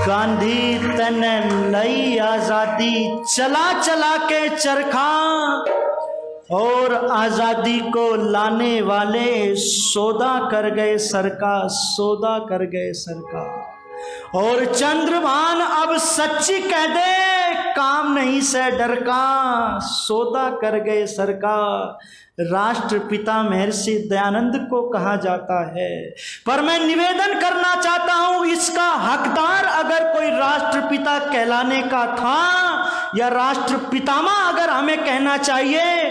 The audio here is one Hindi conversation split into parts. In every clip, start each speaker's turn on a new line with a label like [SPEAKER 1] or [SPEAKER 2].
[SPEAKER 1] गांधी तन नई आजादी चला चला के चरखा, और आजादी को लाने वाले सौदा कर गए सरकार, सौदा कर गए सरकार। और चंद्रभान अब सच्ची कह दे, काम नहीं से डर का, सौदा कर गए सरकार। राष्ट्रपिता महर्षि दयानंद को कहा जाता है। पर मैं निवेदन करना चाहता हूं, इसका हकदार अगर कोई राष्ट्रपिता कहलाने का था या राष्ट्रपितामह अगर हमें कहना चाहिए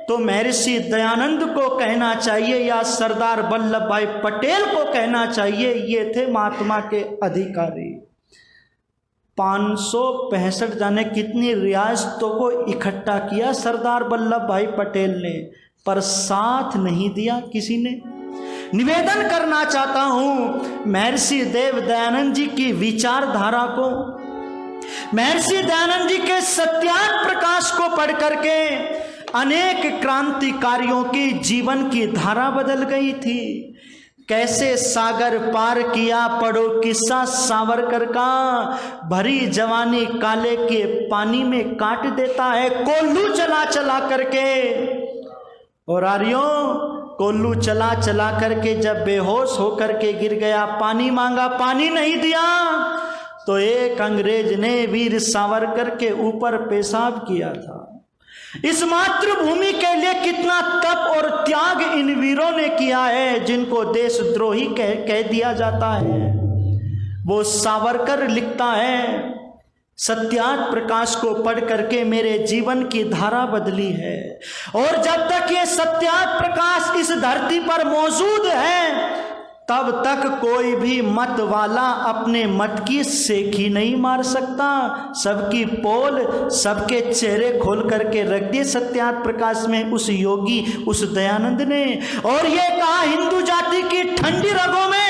[SPEAKER 1] तो महर्षि दयानंद को कहना चाहिए या सरदार वल्लभ भाई पटेल को कहना चाहिए। ये थे महात्मा के अधिकारी। 565 जाने कितनी रियासतों को इकट्ठा किया सरदार वल्लभ भाई पटेल ने, पर साथ नहीं दिया किसी ने। निवेदन करना चाहता हूं महर्षि देव दयानंद जी की विचारधारा को, महर्षि दयानंद जी के सत्याग्रह प्रकाश को पढ़ करके अनेक क्रांतिकारियों की जीवन की धारा बदल गई थी। कैसे सागर पार किया पढ़ो किस्सा सावरकर का, भरी जवानी काले के पानी में काट देता है कोल्लू चला चला करके। और आर्यों, कोल्लू चला चला करके जब बेहोश होकर के गिर गया, पानी मांगा, पानी नहीं दिया, तो एक अंग्रेज ने वीर सावरकर के ऊपर पेशाब किया था। इस मातृभूमि के लिए कितना तप और त्याग इन वीरों ने किया है, जिनको देशद्रोही कह दिया जाता है। वो सावरकर लिखता है, सत्याग्रह प्रकाश को पढ़ करके मेरे जीवन की धारा बदली है। और जब तक ये सत्याग्रह प्रकाश इस धरती पर मौजूद है, तब तक कोई भी मत वाला अपने मत की सेखी नहीं मार सकता। सबकी पोल, सबके चेहरे खोल करके रख दिए सत्याग्रह प्रकाश में उस योगी, उस दयानंद ने। और ये कहा हिंदू जाति की ठंडी रगों में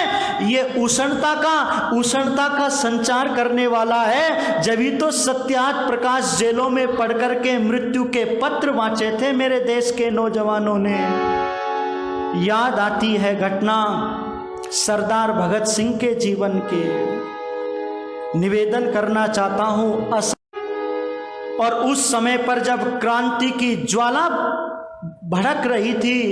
[SPEAKER 1] ये उष्णता का संचार करने वाला है। जब तो सत्याग्रह प्रकाश जेलों में पढ़ करके मृत्यु के पत्र वांचे थे मेरे देश के नौजवानों ने। याद आती है घटना सरदार भगत सिंह के जीवन के। निवेदन करना चाहता हूं, और उस समय पर जब क्रांति की ज्वाला भड़क रही थी,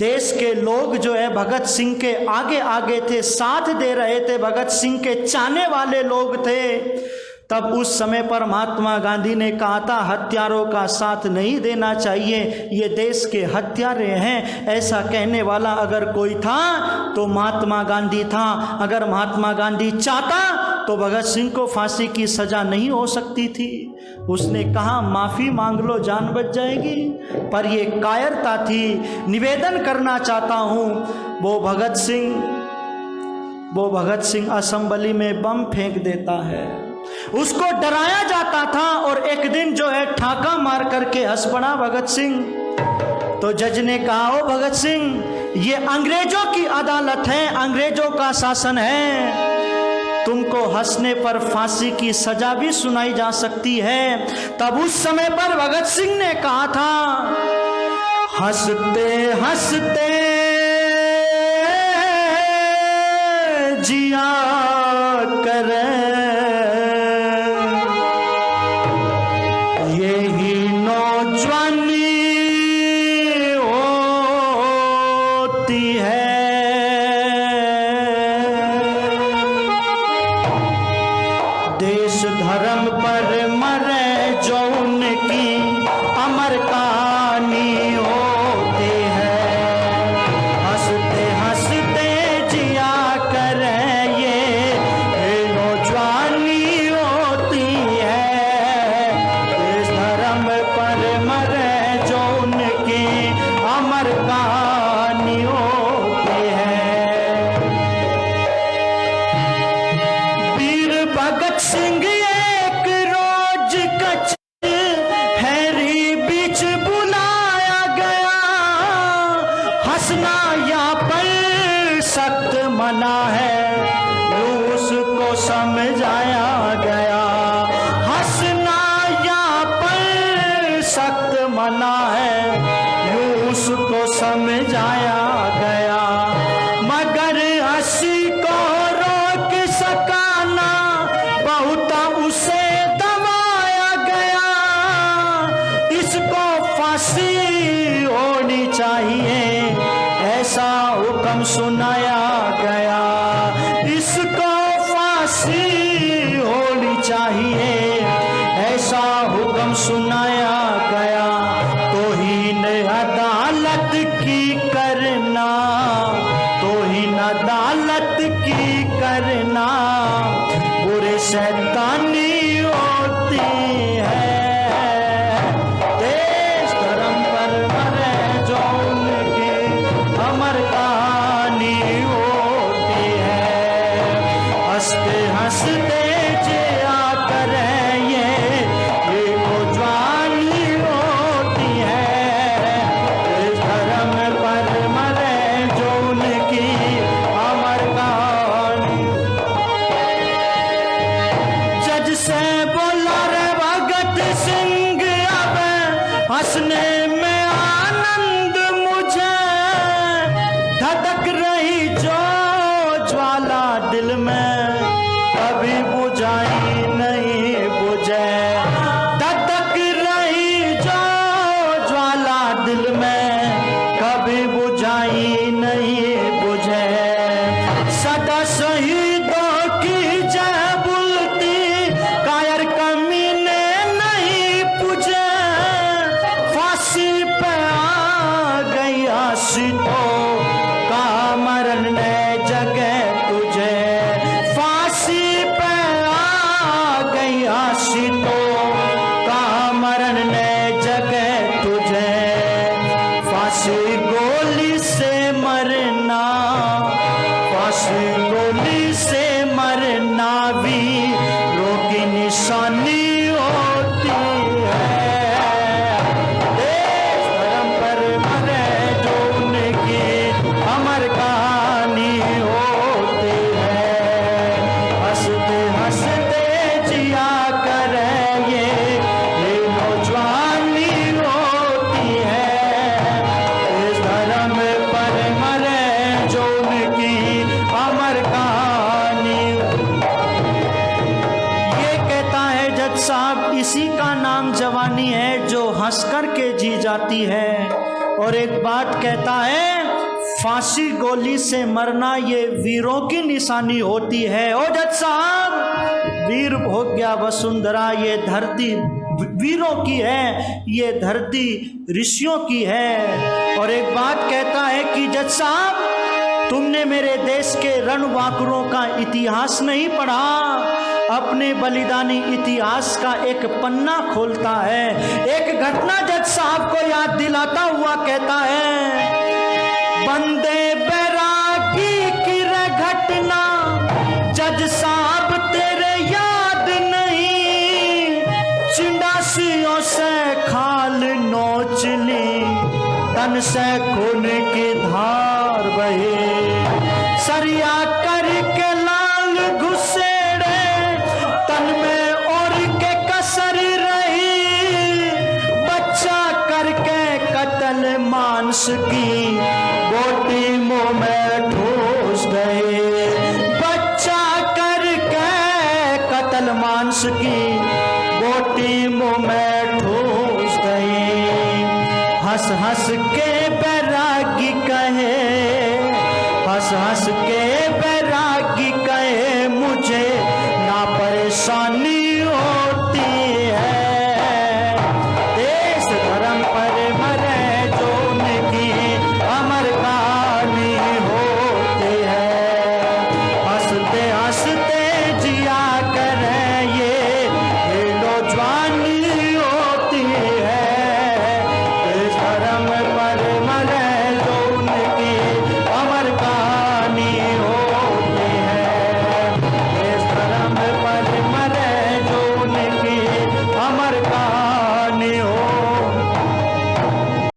[SPEAKER 1] देश के लोग जो है भगत सिंह के आगे आगे थे, साथ दे रहे थे, भगत सिंह के चाहने वाले लोग थे। तब उस समय पर महात्मा गांधी ने कहा था, हत्यारों का साथ नहीं देना चाहिए, ये देश के हत्यारे हैं। ऐसा कहने वाला अगर कोई था तो महात्मा गांधी था। अगर महात्मा गांधी चाहता तो भगत सिंह को फांसी की सजा नहीं हो सकती थी। उसने कहा माफी मांग लो, जान बच जाएगी, पर ये कायरता थी। निवेदन करना चाहता हूं, वो भगत सिंह असेंबली में बम फेंक देता है, उसको डराया जाता था, और एक दिन जो है ठाका मार करके हंस पड़ा भगत सिंह। तो जज ने कहा, ओ भगत सिंह, ये अंग्रेजों की अदालत है, अंग्रेजों का शासन है, तुमको हंसने पर फांसी की सजा भी सुनाई जा सकती है। तब उस समय पर भगत सिंह ने कहा था, हंसते हंसते जिया करे, बहुत उसे दबाया गया, इसको फांसी होनी चाहिए, ऐसा हुक्म सुनाया गया। इसको फांसी होनी चाहिए, ऐसा हुक्म सुनाया गया। तौहीन अदालत की करना, तौहीन अदालत की करना बुरे शैतानी होती है। देश धर्म पर मरे जो उनकी अमर कहानी होती है। हंसते हंसते जिया करें ये जवानी होती है। देश धर्म पर मरे जो उनकी अमर कहानी। जज से बोला रे भगत सिंह अब हंसने में आनंद मुझे, धड़क रही जो ज्वाला दिल में कभी बुझाई नहीं बुझे। धड़क रही जो ज्वाला दिल में कभी बुझाई नहीं बुझे। सदा शहीदों की जय बुलती, कायर कमीने नहीं पूजे। फांसी पे आ गई आशिकों का मरण ने जगह तुझे। फांसी पे आ गई आशिकों का मरण ने जगह तुझे। फांसी गोली से मरना, फांसी गोली से मरना भी रोगी निशानी होती है। देश धर्म पर मरे जो उनकी अमर कहानी होती है। हंसते हंसते जिया करें ये नौजवानी होती है। देश धर्म पर मरे जो उनकी अमर कहानी। ये कहता है जज साहब, इसी का नाम जवानी है जो हंस कर के जी जाती है। और एक बात कहता है, फांसी गोली से मरना ये वीरों की निशानी होती है। ओ जज साहब, वीर भोग गया वसुंधरा, ये धरती वीरों की है, ये धरती ऋषियों की है। और एक बात कहता है कि जज साहब, तुमने मेरे देश के रणबांकुरों का इतिहास नहीं पढ़ा। अपने बलिदानी इतिहास का एक पन्ना खोलता है, एक घटना जज साहब को याद दिलाता हुआ कहता है, बंदे बैरागी की रे घटना जज साहब तेरे याद नहीं। चिंडासियों से खाल नोच ली, तन से खून की धार बहे। सरिया करके लाल घुसेड़े, तन में और के कसर रही। बच्चा करके कत्ल मांस की, गोटी मुंह में ठूस गए। बच्चा करके कत्ल मांस की, गोटी मुंह में ठूस गए। हंस हंस के बैरागी कहे, हंस हंस के बैरागी कहे, मुझे ना परेशानी